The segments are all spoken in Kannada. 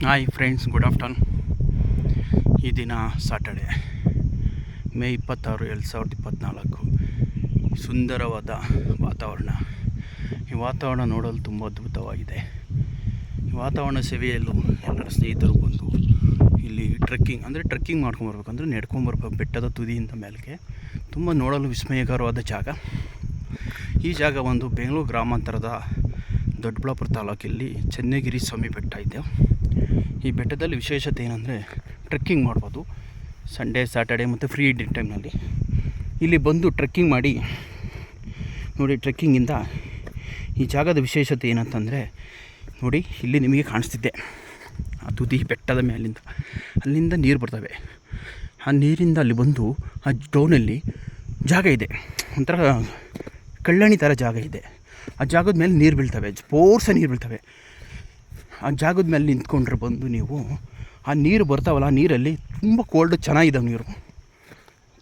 Hi friends, good afternoon. ಈ ದಿನ ಸಾಟರ್ಡೆ, ಮೇ 26, 2024. ಸುಂದರವಾದ ವಾತಾವರಣ. ಈ ವಾತಾವರಣ ನೋಡಲು ತುಂಬ ಅದ್ಭುತವಾಗಿದೆ. ಈ ವಾತಾವರಣ ಸವಿಯಲು ಎಲ್ಲರ ಸ್ನೇಹಿತರು ಬಂದು ಇಲ್ಲಿ ಟ್ರೆಕ್ಕಿಂಗ್ ಮಾಡ್ಕೊಂಬರ್ಬೇಕಂದ್ರೆ ನಡ್ಕೊಂಬರ್ಬೇಕು. ಬೆಟ್ಟದ ತುದಿಯಿಂದ ಮೇಲಕ್ಕೆ ತುಂಬ ನೋಡಲು ವಿಸ್ಮಯಕರವಾದ ಜಾಗ. ಈ ಜಾಗ ಒಂದು ಬೆಂಗಳೂರು ಗ್ರಾಮಾಂತರದ ದೊಡ್ಡಬಳ್ಳಾಪುರ ತಾಲೂಕಲ್ಲಿ ಚನ್ನಗಿರಿ ಸ್ವಾಮಿ ಬೆಟ್ಟ ಇದೆ. ಈ ಬೆಟ್ಟದಲ್ಲಿ ವಿಶೇಷತೆ ಏನಂದರೆ ಟ್ರೆಕ್ಕಿಂಗ್ ಮಾಡ್ಬೋದು. ಸಂಡೇ, ಸ್ಯಾಟರ್ಡೆ ಮತ್ತು ಫ್ರೀ ಟೈಮ್ನಲ್ಲಿ ಇಲ್ಲಿ ಬಂದು ಟ್ರೆಕ್ಕಿಂಗ್ ಮಾಡಿ ನೋಡಿ. ಟ್ರೆಕ್ಕಿಂಗಿಂದ ಈ ಜಾಗದ ವಿಶೇಷತೆ ಏನಂತಂದರೆ ನೋಡಿ, ಇಲ್ಲಿ ನಿಮಗೆ ಕಾಣಿಸ್ತಿದ್ದೆ ಆ ತುದಿ ಬೆಟ್ಟದ ಮೇಲಿಂದ ಅಲ್ಲಿಂದ ನೀರು ಬರ್ತವೆ. ಆ ನೀರಿಂದ ಅಲ್ಲಿ ಬಂದು ಆ ಡೌನಲ್ಲಿ ಜಾಗ ಇದೆ, ಒಂಥರ ಕಳ್ಳಣಿ ಥರ ಜಾಗ ಇದೆ. ಆ ಜಾಗದ ಮೇಲೆ ನೀರು ಬೀಳ್ತವೆ, ನೀರು ಬೀಳ್ತವೆ. ಆ ಜಾಗದ ಮೇಲೆ ನಿಂತ್ಕೊಂಡ್ರೆ ಬಂದು ನೀವು ಆ ನೀರು ಬರ್ತಾವಲ್ಲ, ಆ ನೀರಲ್ಲಿ ತುಂಬ ಕೋಲ್ಡ್, ಚೆನ್ನಾಗಿದ್ದಾವೆ ನೀರು,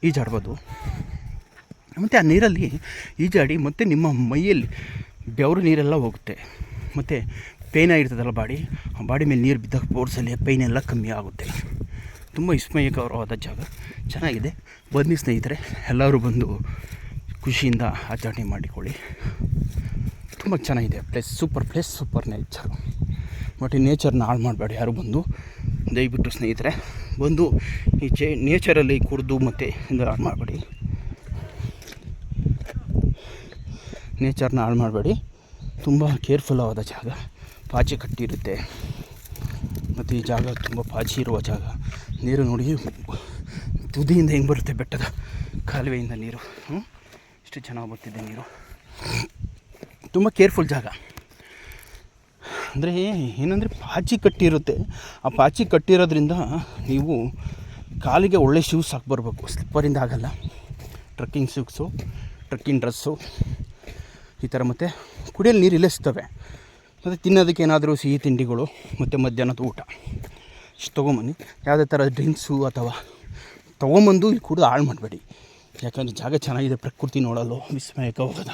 ಈಜಾಡ್ಬೋದು. ಮತ್ತು ಆ ನೀರಲ್ಲಿ ಈಜಾಡಿ ಮತ್ತು ನಿಮ್ಮ ಮೈಯಲ್ಲಿ ಬೆವರು ನೀರೆಲ್ಲ ಹೋಗುತ್ತೆ. ಮತ್ತು ಪೇಯ್ನ್ ಆಗಿರ್ತದಲ್ಲ ಆ ಬಾಡಿ ಮೇಲೆ ನೀರು ಬಿದ್ದಾಗ ಫೋರ್ಸಲ್ಲಿ ಪೇಯ್ನ್ ಎಲ್ಲ ಕಮ್ಮಿ ಆಗುತ್ತೆ. ತುಂಬ ವಿಸ್ಮಯಕರವಾದ ಜಾಗ, ಚೆನ್ನಾಗಿದೆ. ಬನ್ನಿ ಸ್ನೇಹಿತರೆ, ಎಲ್ಲರೂ ಬಂದು ಖುಷಿಯಿಂದ ಆಚರಣೆ ಮಾಡಿಕೊಳ್ಳಿ. ತುಂಬ ಚೆನ್ನಾಗಿದೆ ಪ್ಲೇಸ್, ಸೂಪರ್ ನೇಚರ್. ಬಟ್ ಈ ನೇಚರ್ನ ಹಾಳು ಮಾಡಬೇಡಿ ಯಾರು ಬಂದು. ದಯವಿಟ್ಟು ಸ್ನೇಹಿತರೆ ಬಂದು ಈ ನೇಚರಲ್ಲಿ ಕುಡಿದು ಮತ್ತು ಹಾಳು ಮಾಡಬೇಡಿ. ನೇಚರ್ನ ಹಾಳು ಮಾಡಬೇಡಿ. ತುಂಬ ಕೇರ್ಫುಲ್ ಆದ ಜಾಗ, ಪಾಚಿ ಕಟ್ಟಿರುತ್ತೆ. ಮತ್ತು ಈ ಜಾಗ ತುಂಬ ಪಾಚಿ ಇರುವ ಜಾಗ. ನೀರು ನೋಡಿ ತುದಿಯಿಂದ ಹೆಂಗೆ ಬರುತ್ತೆ, ಬೆಟ್ಟದ ಕಾಲುವೆಯಿಂದ ನೀರು ಇಷ್ಟು ಚೆನ್ನಾಗಿ ಬರ್ತಿದೆ ನೀರು. ತುಂಬ ಕೇರ್ಫುಲ್ ಜಾಗ. ಅಂದರೆ ಏನಂದರೆ ಪಾಚಿ ಕಟ್ಟಿರುತ್ತೆ. ಆ ಪಾಚಿ ಕಟ್ಟಿರೋದ್ರಿಂದ ನೀವು ಕಾಲಿಗೆ ಒಳ್ಳೆ ಶೂಸ್ ಹಾಕ್ಬರ್ಬೇಕು, ಸ್ಲಿಪ್ಪರಿಂದ ಆಗೋಲ್ಲ. ಟ್ರೆಕ್ಕಿಂಗ್ ಶೂಸು, ಟ್ರೆಕ್ಕಿಂಗ್ ಡ್ರೆಸ್ಸು ಈ ಥರ. ಮತ್ತು ಕುಡಿಯಲು ನೀರು ಇಲ್ಲೇ ಸಿಗ್ತವೆ. ಮತ್ತು ತಿನ್ನೋದಕ್ಕೆ ಏನಾದರೂ ಸಿಹಿ ತಿಂಡಿಗಳು ಮತ್ತು ಮಧ್ಯಾಹ್ನದ ಊಟ ಇಷ್ಟು ತೊಗೊಂಬನ್ನಿ. ಯಾವುದೇ ಥರ ಡ್ರಿಂಕ್ಸು ಅಥವಾ ತೊಗೊಂಬಂದು ಇಲ್ಲಿ ಕುಡಿದು ಹಾಳು ಮಾಡಬೇಡಿ. ಯಾಕಂದರೆ ಜಾಗ ಚೆನ್ನಾಗಿದೆ, ಪ್ರಕೃತಿ ನೋಡಲು ವಿಸ್ಮಯಕವಾದ,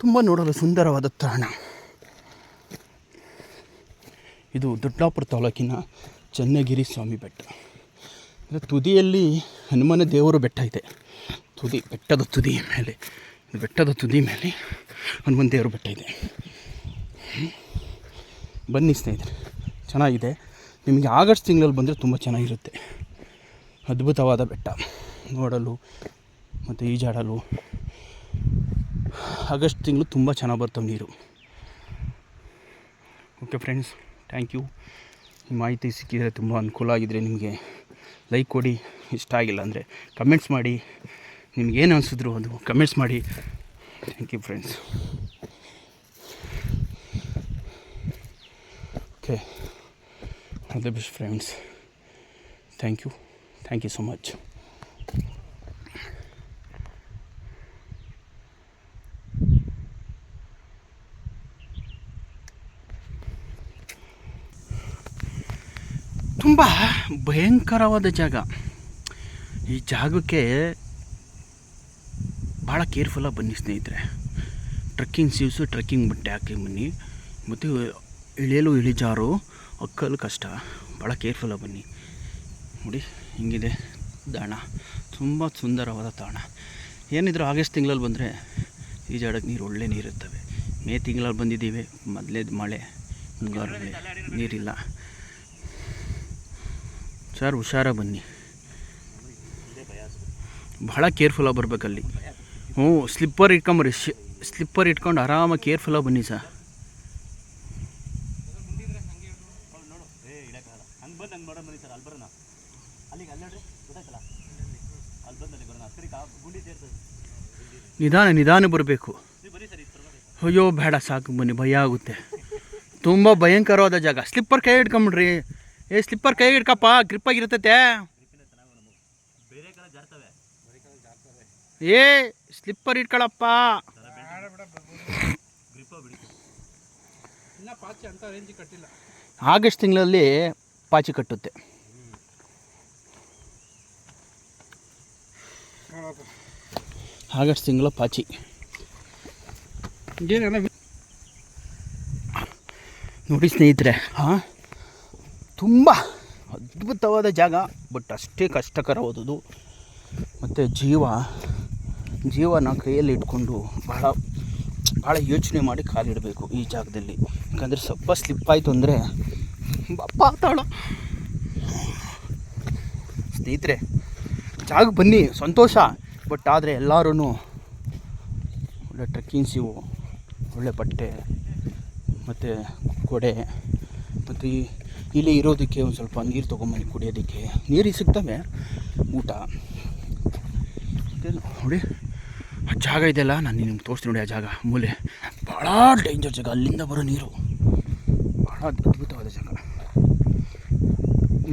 ತುಂಬ ನೋಡಲು ಸುಂದರವಾದ ತಾಣ. ಇದು ದೊಡ್ಡಬಳ್ಳಾಪುರ ತಾಲೂಕಿನ ಚನ್ನಗಿರಿ ಸ್ವಾಮಿ ಬೆಟ್ಟ. ತುದಿಯಲ್ಲಿ ಹನುಮನ ದೇವರು ಬೆಟ್ಟ ಇದೆ. ಬೆಟ್ಟದ ತುದಿ ಮೇಲೆ ಹನುಮನ ದೇವರು ಬೆಟ್ಟ ಇದೆ. ಬನ್ನಿ ಸ್ನೇಹಿತರೆ, ಚೆನ್ನಾಗಿದೆ. ನಿಮಗೆ ಆಗಸ್ಟ್ ತಿಂಗಳಲ್ಲಿ ಬಂದರೆ ತುಂಬ ಚೆನ್ನಾಗಿರುತ್ತೆ. ಅದ್ಭುತವಾದ ಬೆಟ್ಟ ನೋಡಲು ಮತ್ತು ಈಜಾಡಲು. ಆಗಸ್ಟ್ ತಿಂಗಳು ತುಂಬ ಚೆನ್ನಾಗಿ ಬರ್ತವೆ ನೀರು. Okay friends, thank you. ಈ ಮಾಹಿತಿ ಸಿಕ್ಕಿದರೆ ತುಂಬ ಅನುಕೂಲ ಆಗಿದ್ದರೆ ನಿಮಗೆ ಲೈಕ್ ಕೊಡಿ. ಇಷ್ಟ ಆಗಿಲ್ಲ ಅಂದರೆ ಕಮೆಂಟ್ಸ್ ಮಾಡಿ. ನಿಮಗೇನು ಅನಿಸಿದ್ರು ಅದು ಕಮೆಂಟ್ಸ್ ಮಾಡಿ. Thank you friends. Okay, all the best friends. Thank you so much. ತುಂಬ ಭಯಂಕರವಾದ ಜಾಗ. ಈ ಜಾಗಕ್ಕೆ ಭಾಳ ಕೇರ್ಫುಲ್ಲಾಗಿ ಬನ್ನಿ ಸ್ನೇಹಿತರೆ. ಟ್ರೆಕ್ಕಿಂಗ್ ಶೂಸು, ಟ್ರೆಕ್ಕಿಂಗ್ ಬಟ್ಟೆ ಹಾಕಿ ಬನ್ನಿ. ಮತ್ತು ಇಳಿಜಾರು, ಹಕ್ಕಲು ಕಷ್ಟ, ಭಾಳ ಕೇರ್ಫುಲ್ಲಾಗಿ ಬನ್ನಿ. ನೋಡಿ ಹಿಂಗಿದೆ ತಾಣ, ತುಂಬ ಸುಂದರವಾದ ತಾಣ. ಏನಿದ್ರು ಆಗಸ್ಟ್ ತಿಂಗಳಲ್ಲಿ ಬಂದರೆ ಈಜಾಡೋಕ್ಕೆ ಒಳ್ಳೆ ನೀರು ಇರ್ತವೆ. ಮೇ ತಿಂಗಳಲ್ಲಿ ಬಂದಿದ್ದೀವಿ, ಮೊದಲೇದು ಮಳೆ, ಮುಂಗಾರು ನೀರಿಲ್ಲ. ಸರ್ ಹುಷಾರಾಗಿ ಬನ್ನಿ, ಭಾಳ ಕೇರ್ಫುಲ್ಲಾಗಿ ಬರಬೇಕಲ್ಲಿ. ಸ್ಲಿಪ್ಪರ್ ಇಟ್ಕೊಂಬರ್ರಿ, ಸ್ಲಿಪ್ಪರ್ ಇಟ್ಕೊಂಡು ಆರಾಮಾಗಿ ಕೇರ್ಫುಲ್ಲಾಗಿ ಬನ್ನಿ ಸರ್. ನಿಧಾನ ಬರಬೇಕು. ಅಯ್ಯೋ ಬೇಡ, ಸಾಕು ಬನ್ನಿ, ಭಯ ಆಗುತ್ತೆ. ತುಂಬ ಭಯಂಕರವಾದ ಜಾಗ. ಸ್ಲಿಪ್ಪರ್ ಕೈ ಹಿಡ್ಕೊಂಬಿಡ್ರಿ. ಸ್ಲಿಪ್ಪರ್ ಕೈ ಹಿಡ್ಕಪ್ಪ, ಗ್ರಿಪ್ಪಾಗಿರ್ತೈತೆ. ಸ್ಲಿಪ್ಪರ್ ಇಟ್ಕೊಳಪ್ಪ. ಆಗಸ್ಟ್ ತಿಂಗಳಲ್ಲಿ ಪಾಚಿ ಕಟ್ಟುತ್ತೆ. ಆಗಸ್ಟ್ ತಿಂಗಳ ಪಾಚಿ. ನೋಡಿ ಸ್ನೇಹಿತರೆ, ತುಂಬ ಅದ್ಭುತವಾದ ಜಾಗ, ಬಟ್ ಅಷ್ಟೇ ಕಷ್ಟಕರವಾದದ್ದು. ಮತ್ತು ಜೀವನ ಕೈಯಲ್ಲಿ ಇಟ್ಕೊಂಡು ಭಾಳ ಯೋಚನೆ ಮಾಡಿ ಕಾಲಿಡಬೇಕು ಈ ಜಾಗದಲ್ಲಿ. ಯಾಕಂದರೆ ಸ್ವಲ್ಪ ಸ್ಲಿಪ್ಪಾಯಿತು ಅಂದರೆ ಪಾತಾಳ. ಸ್ನೇಹಿತರೆ, ಜಾಗ ಬನ್ನಿ, ಸಂತೋಷ. ಬಟ್ ಆದರೆ ಎಲ್ಲರೂ ಒಳ್ಳೆ ಟ್ರೆಕ್ಕಿಂಗ್ ಶೂ, ಒಳ್ಳೆ ಬಟ್ಟೆ ಮತ್ತು ಕೊಡೆ, ಮತ್ತು ಇಲ್ಲಿ ಇರೋದಕ್ಕೆ ಒಂದು ಸ್ವಲ್ಪ ನೀರು ತೊಗೊಂಬನ್ನಿ ಕುಡಿಯೋದಕ್ಕೆ. ನೀರಿಗೆ ಸಿಗ್ತವೆ, ಊಟ. ನೋಡಿ ಆ ಜಾಗ ಇದೆಯಲ್ಲ, ನಾನು ನಿಮ್ಗೆ ತೋರಿಸ್ತೀನಿ ನೋಡಿ. ಆ ಜಾಗ ಮೂಲೆ ಭಾಳ ಡೇಂಜರ್ ಜಾಗ, ಅಲ್ಲಿಂದ ಬರೋ ನೀರು ಭಾಳ ಅದ್ಭುತವಾದ ಜಾಗ.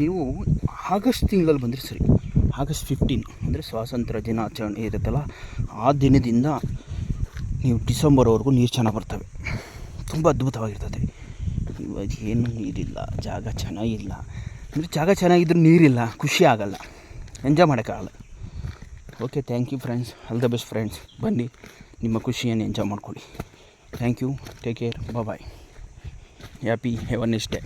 ನೀವು ಆಗಸ್ಟ್ ತಿಂಗಳಲ್ಲಿ ಬಂದರೆ ಸರಿ. ಆಗಸ್ಟ್ 15 ಅಂದರೆ ಸ್ವಾತಂತ್ರ್ಯ ದಿನಾಚರಣೆ ಇರುತ್ತಲ್ಲ, ಆ ದಿನದಿಂದ ನೀವು ಡಿಸೆಂಬರ್ವರೆಗೂ ನೀರು ಚೆನ್ನಾಗಿ ಬರ್ತವೆ. ತುಂಬ ಅದ್ಭುತವಾಗಿರ್ತದೆ. ಇವಾಗ ಏನು ನೀರಿಲ್ಲ, ಜಾಗ ಚೆನ್ನಾಗಿಲ್ಲ. ಅಂದರೆ ಜಾಗ ಚೆನ್ನಾಗಿದ್ರೂ ನೀರಿಲ್ಲ, ಖುಷಿ ಆಗೋಲ್ಲ, ಎಂಜಾಯ್ ಮಾಡೋಕ್ಕಾಗಲ್ಲ. Okay, thank you friends, all the best friends. ಬನ್ನಿ, ನಿಮ್ಮ ಖುಷಿಯನ್ನು ಎಂಜಾಯ್ ಮಾಡ್ಕೊಳ್ಳಿ. Thank you, take care, bye. Happy, have a nice day.